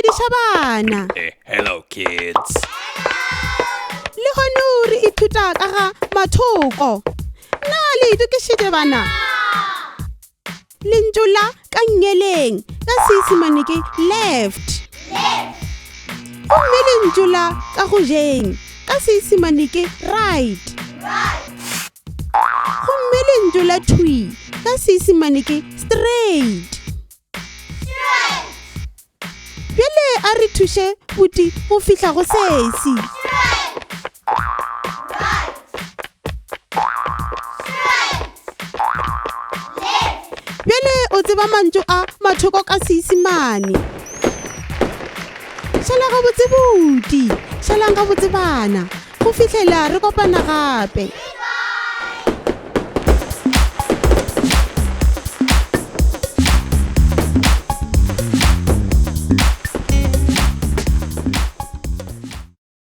dumediša bana. Hello kids. Le gone re ithuta ka ga mathoko. Na le itokišitše bana? Lentsola ka nyeleng ka Seesimane ke left. Gomme lentsola ka go jeng ka Seesimane ke right. Gomme lentsola thui ka Seesimane ke straight. Bjale a re thuše Buti go fihla go sesi. Bjale o tseba mantšu a mathoko ka Seesimane. Šala gabotse Buti, šalang gabotse bana, go fihlela re kopana gape.